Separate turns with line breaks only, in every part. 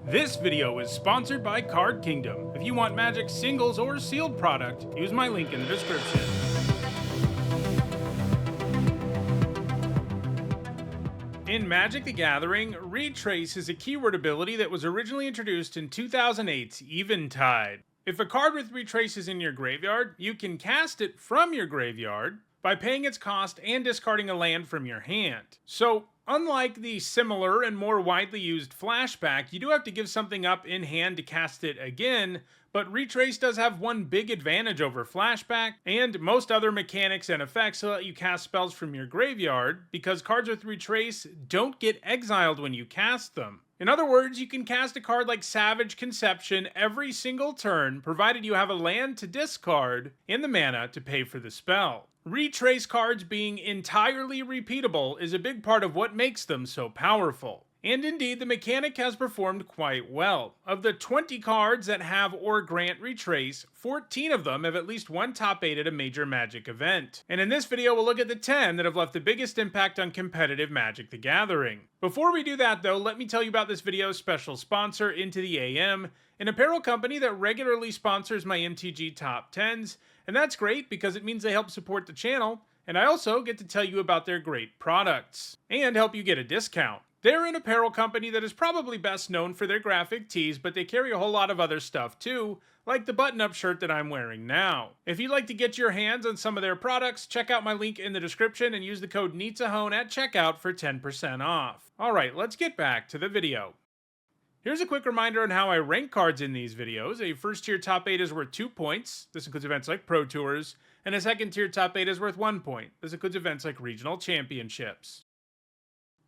This video is sponsored by Card Kingdom. If you want Magic singles or sealed product, use my link in the description. In Magic the Gathering, Retrace is a keyword ability that was originally introduced in 2008's Eventide. If a card with Retrace is in your graveyard, you can cast it from your graveyard by paying its cost and discarding a land from your hand. So, unlike the similar and more widely used flashback, you do have to give something up in hand to cast it again, but Retrace does have one big advantage over flashback and most other mechanics and effects that let you cast spells from your graveyard, because cards with Retrace don't get exiled when you cast them. In other words, you can cast a card like Savage Conception every single turn, provided you have a land to discard and the mana to pay for the spell. Retrace cards being entirely repeatable is a big part of what makes them so powerful. And indeed, the mechanic has performed quite well. Of the 20 cards that have or grant Retrace, 14 of them have at least one top 8 at a major Magic event. And in this video, we'll look at the 10 that have left the biggest impact on competitive Magic the Gathering. Before we do that though, let me tell you about this video's special sponsor, Into the AM, an apparel company that regularly sponsors my MTG top 10s, and that's great because it means they help support the channel, and I also get to tell you about their great products, and help you get a discount. They're an apparel company that is probably best known for their graphic tees, but they carry a whole lot of other stuff too, like the button-up shirt that I'm wearing now. If you'd like to get your hands on some of their products, check out my link in the description and use the code NEETSAHONE at checkout for 10% off. Alright, let's get back to the video. Here's a quick reminder on how I rank cards in these videos. A first tier top 8 is worth 2 points. This includes events like Pro Tours. And a second tier top 8 is worth 1 point. This includes events like Regional Championships.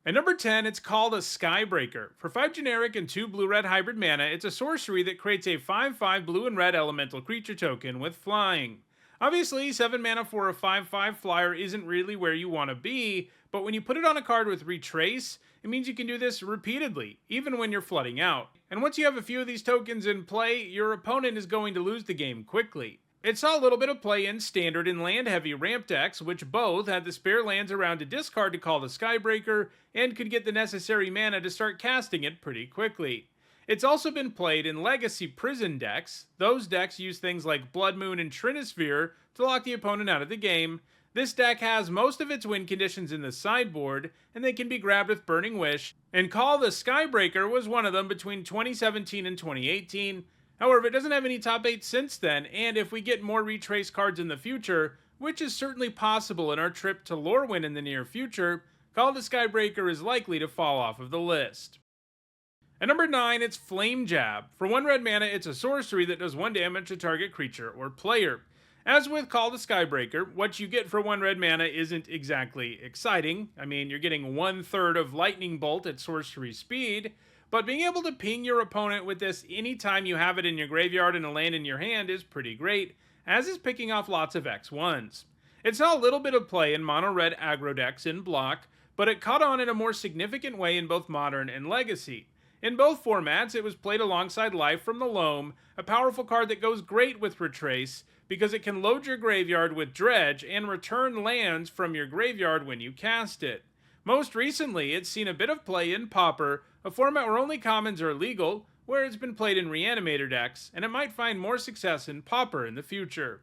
At number 10, it's called a Skybreaker. For 5 generic and 2 blue-red hybrid mana, it's a sorcery that creates a 5/5 blue and red elemental creature token with flying. Obviously, 7 mana for a 5/5 flyer isn't really where you want to be, but when you put it on a card with Retrace, it means you can do this repeatedly, even when you're flooding out. And once you have a few of these tokens in play, your opponent is going to lose the game quickly. It saw a little bit of play in Standard and land-heavy ramp decks, which both had the spare lands around to discard to call the Skybreaker, and could get the necessary mana to start casting it pretty quickly. It's also been played in Legacy Prison decks. Those decks use things like Blood Moon and Trinisphere to lock the opponent out of the game. This deck has most of its win conditions in the sideboard, and they can be grabbed with Burning Wish, and Call the Skybreaker was one of them between 2017 and 2018. However, it doesn't have any top 8 since then, and if we get more Retrace cards in the future, which is certainly possible in our trip to Lorwyn in the near future, Call the Skybreaker is likely to fall off of the list. At number 9, it's Flame Jab. For 1 red mana, it's a sorcery that does 1 damage to target creature or player. As with Call the Skybreaker, what you get for 1 red mana isn't exactly exciting. I mean, you're getting 1/3 of Lightning Bolt at sorcery speed, but being able to ping your opponent with this anytime you have it in your graveyard and a land in your hand is pretty great, as is picking off lots of X1s. It saw a little bit of play in mono-red aggro decks in block, but it caught on in a more significant way in both Modern and Legacy. In both formats, it was played alongside Life from the Loam, a powerful card that goes great with Retrace, because it can load your graveyard with Dredge and return lands from your graveyard when you cast it. Most recently, it's seen a bit of play in Pauper, a format where only commons are legal, where it's been played in Reanimator decks, and it might find more success in Pauper in the future.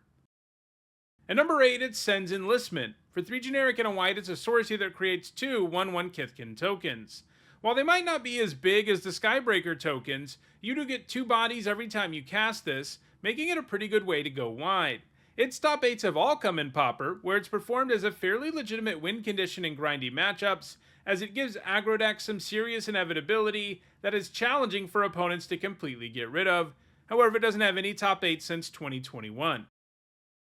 At number 8, it's Cenn's Enlistment. For 3 generic and a white, it's a sorcery that creates 2 1/1 Kithkin tokens. While they might not be as big as the Skybreaker tokens, you do get 2 bodies every time you cast this, making it a pretty good way to go wide. Its top 8s have all come in Pauper, where it's performed as a fairly legitimate win condition in grindy matchups, as it gives aggro decks some serious inevitability that is challenging for opponents to completely get rid of. However, it doesn't have any top 8 since 2021.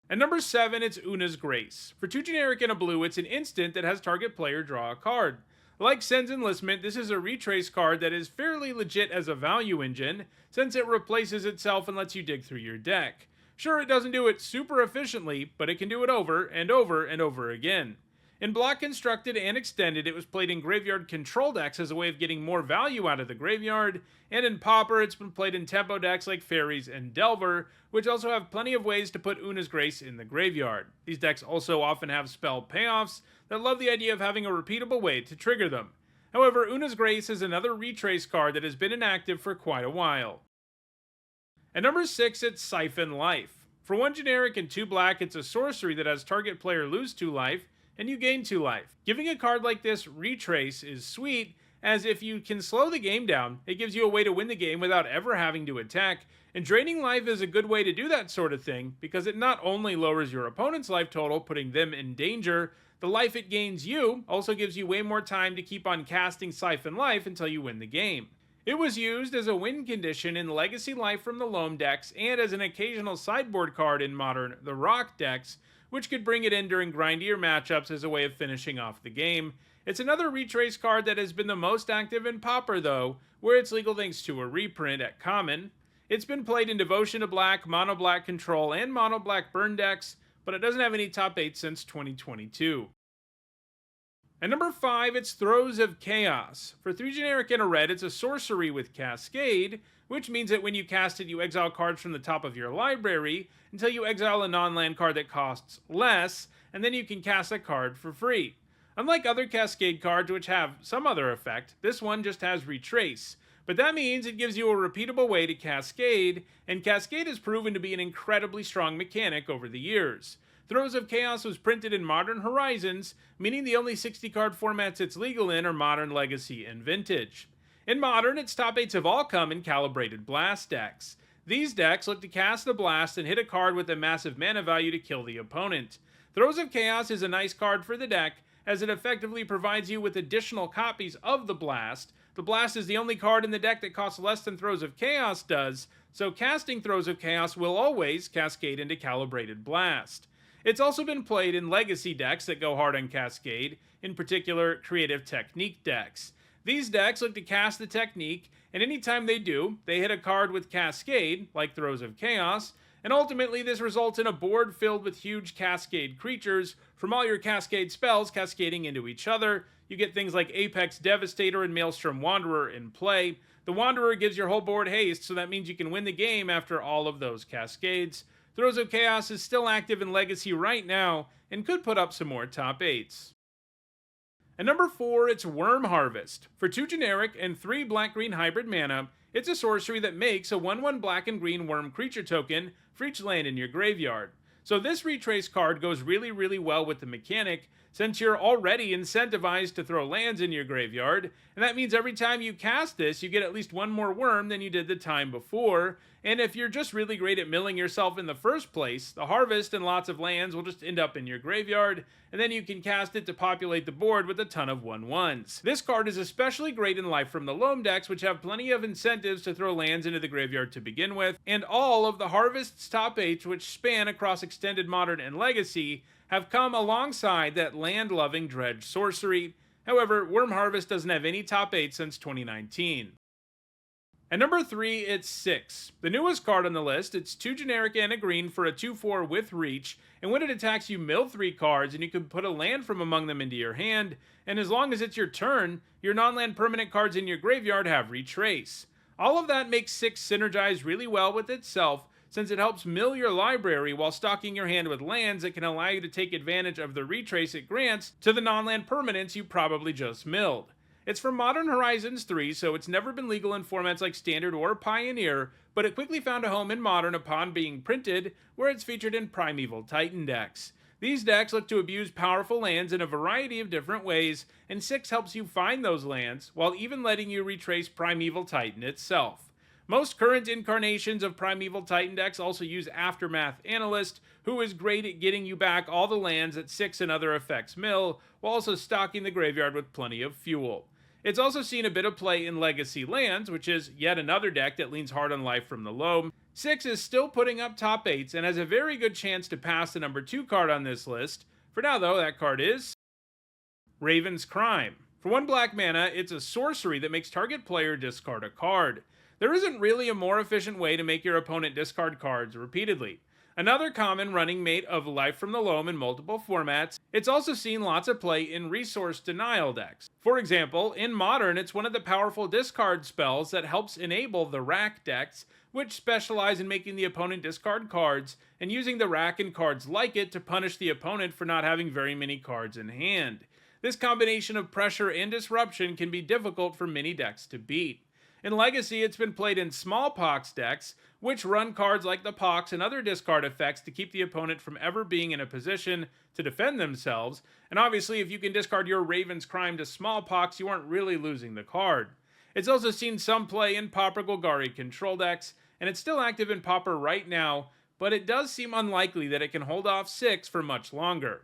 At number 7, it's Oona's Grace. For 2 generic and a blue, it's an instant that has target player draw a card. Like Cenn's Enlistment, this is a Retrace card that is fairly legit as a value engine, since it replaces itself and lets you dig through your deck. Sure, it doesn't do it super efficiently, but it can do it over and over and over again. In Block Constructed and Extended, it was played in graveyard control decks as a way of getting more value out of the graveyard, and in Pauper, it's been played in tempo decks like Fairies and Delver, which also have plenty of ways to put Oona's Grace in the graveyard. These decks also often have spell payoffs that love the idea of having a repeatable way to trigger them. However, Oona's Grace is another Retrace card that has been inactive for quite a while. At number 6, it's Syphon Life. For 1 generic and 2 black, it's a sorcery that has target player lose 2 life, and you gain 2 life. Giving a card like this Retrace is sweet, as if you can slow the game down, it gives you a way to win the game without ever having to attack, and draining life is a good way to do that sort of thing, because it not only lowers your opponent's life total, putting them in danger, the life it gains you also gives you way more time to keep on casting Syphon Life until you win the game. It was used as a win condition in Legacy Life from the Loam decks and as an occasional sideboard card in Modern The Rock decks, which could bring it in during grindier matchups as a way of finishing off the game. It's another Retrace card that has been the most active in Pauper though, where it's legal thanks to a reprint at Common. It's been played in Devotion to Black, Mono Black Control, and Mono Black Burn decks, but it doesn't have any top 8 since 2022. At number 5, it's Throes of Chaos. For 3 generic and a red, it's a sorcery with Cascade, which means that when you cast it, you exile cards from the top of your library until you exile a non-land card that costs less, and then you can cast that card for free. Unlike other Cascade cards which have some other effect, this one just has Retrace. But that means it gives you a repeatable way to Cascade, and Cascade has proven to be an incredibly strong mechanic over the years. Throes of Chaos was printed in Modern Horizons, meaning the only 60-card formats it's legal in are Modern, Legacy, and Vintage. In Modern, its top 8s have all come in Calibrated Blast decks. These decks look to cast a blast and hit a card with a massive mana value to kill the opponent. Throes of Chaos is a nice card for the deck, as it effectively provides you with additional copies of the blast. The blast is the only card in the deck that costs less than Throes of Chaos does, so casting Throes of Chaos will always cascade into Calibrated Blast. It's also been played in Legacy decks that go hard on Cascade, in particular Creative Technique decks. These decks look to cast the technique, and anytime they do, they hit a card with Cascade, like Throes of Chaos, and ultimately this results in a board filled with huge Cascade creatures from all your Cascade spells cascading into each other. You get things like Apex Devastator and Maelstrom Wanderer in play. The Wanderer gives your whole board haste, so that means you can win the game after all of those cascades. Throes of Chaos is still active in Legacy right now, and could put up some more top 8s. At number 4, it's Worm Harvest. For 2 generic and 3 black-green hybrid mana, it's a sorcery that makes a 1/1 black and green worm creature token for each land in your graveyard. So this Retrace card goes really well with the mechanic, since you're already incentivized to throw lands in your graveyard, and that means every time you cast this, you get at least 1 more worm than you did the time before, and if you're just really great at milling yourself in the first place, the harvest and lots of lands will just end up in your graveyard, and then you can cast it to populate the board with a ton of 1/1s. This card is especially great in Life from the Loam decks, which have plenty of incentives to throw lands into the graveyard to begin with, and all of the Harvest's top 8s, which span across Extended, Modern, and Legacy, have come alongside that land-loving Dredge sorcery. However, Worm Harvest doesn't have any top 8 since 2019. At number 3, it's Six. The newest card on the list. It's 2 generic and a green for a 2/4 with reach, and when it attacks you mill 3 cards and you can put a land from among them into your hand, and as long as it's your turn, your non-land permanent cards in your graveyard have Retrace. All of that makes Six synergize really well with itself, since it helps mill your library while stocking your hand with lands that can allow you to take advantage of the Retrace it grants to the non-land permanents you probably just milled. It's from Modern Horizons 3, so it's never been legal in formats like Standard or Pioneer, but it quickly found a home in Modern upon being printed, where it's featured in Primeval Titan decks. These decks look to abuse powerful lands in a variety of different ways, and Six helps you find those lands, while even letting you retrace Primeval Titan itself. Most current incarnations of Primeval Titan decks also use Aftermath Analyst, who is great at getting you back all the lands that Six and other effects mill, while also stocking the graveyard with plenty of fuel. It's also seen a bit of play in Legacy Lands, which is yet another deck that leans hard on Life from the Loam. Six is still putting up top 8s and has a very good chance to pass the number 2 card on this list. For now though, that card is Raven's Crime. For 1 black mana, it's a sorcery that makes target player discard a card. There isn't really a more efficient way to make your opponent discard cards repeatedly. Another common running mate of Life from the Loam in multiple formats, it's also seen lots of play in resource denial decks. For example, in Modern, it's one of the powerful discard spells that helps enable the Rack decks, which specialize in making the opponent discard cards, and using the Rack and cards like it to punish the opponent for not having very many cards in hand. This combination of pressure and disruption can be difficult for many decks to beat. In Legacy, it's been played in smallpox decks, which run cards like the Pox and other discard effects to keep the opponent from ever being in a position to defend themselves, and obviously if you can discard your Raven's Crime to smallpox, you aren't really losing the card. It's also seen some play in Pauper Golgari control decks, and it's still active in Pauper right now, but it does seem unlikely that it can hold off 6 for much longer.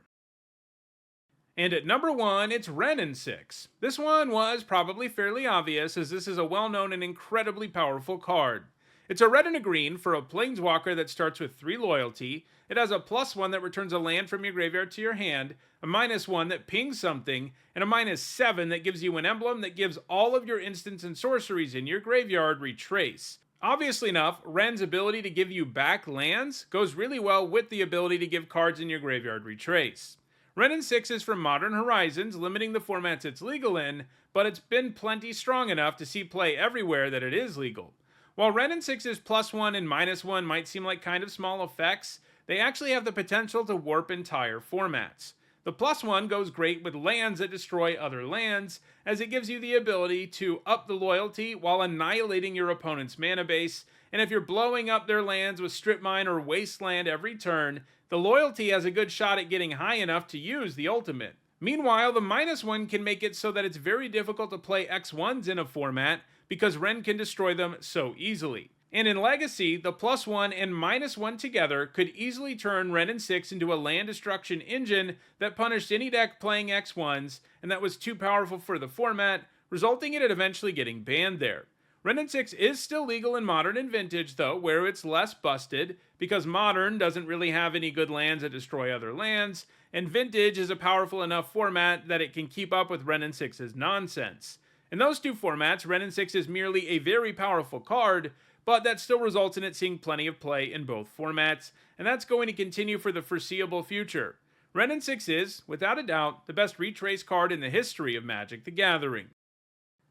And at number 1, it's Wrenn and Six. This one was probably fairly obvious, as this is a well-known and incredibly powerful card. It's a red and a green for a Planeswalker that starts with 3 loyalty. It has a +1 that returns a land from your graveyard to your hand, a -1 that pings something, and a -7 that gives you an emblem that gives all of your instants and sorceries in your graveyard Retrace. Obviously enough, Wrenn's ability to give you back lands goes really well with the ability to give cards in your graveyard Retrace. Wrenn and Six is from Modern Horizons, limiting the formats it's legal in, but it's been plenty strong enough to see play everywhere that it is legal. While Wrenn and Six's +1 and -1 might seem like kind of small effects, they actually have the potential to warp entire formats. The +1 goes great with lands that destroy other lands, as it gives you the ability to up the loyalty while annihilating your opponent's mana base, and if you're blowing up their lands with Strip Mine or Wasteland every turn, the loyalty has a good shot at getting high enough to use the ultimate. Meanwhile, the -1 can make it so that it's very difficult to play X1s in a format, because Wrenn can destroy them so easily. And in Legacy, the +1 and -1 together could easily turn Wrenn and Six into a land destruction engine that punished any deck playing X1s, and that was too powerful for the format, resulting in it eventually getting banned there. Wrenn and Six is still legal in Modern and Vintage though, where it's less busted, because Modern doesn't really have any good lands that destroy other lands, and Vintage is a powerful enough format that it can keep up with Wrenn and Six's nonsense. In those two formats, Wrenn and Six is merely a very powerful card, but that still results in it seeing plenty of play in both formats, and that's going to continue for the foreseeable future. Wrenn and Six is, without a doubt, the best Retrace card in the history of Magic the Gathering.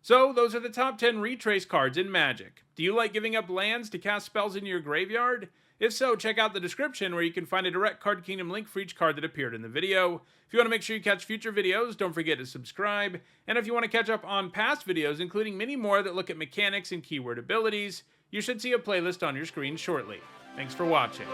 So, those are the top 10 Retrace cards in Magic. Do you like giving up lands to cast spells in your graveyard? If so, check out the description where you can find a direct Card Kingdom link for each card that appeared in the video. If you want to make sure you catch future videos, don't forget to subscribe. And if you want to catch up on past videos, including many more that look at mechanics and keyword abilities, you should see a playlist on your screen shortly. Thanks for watching.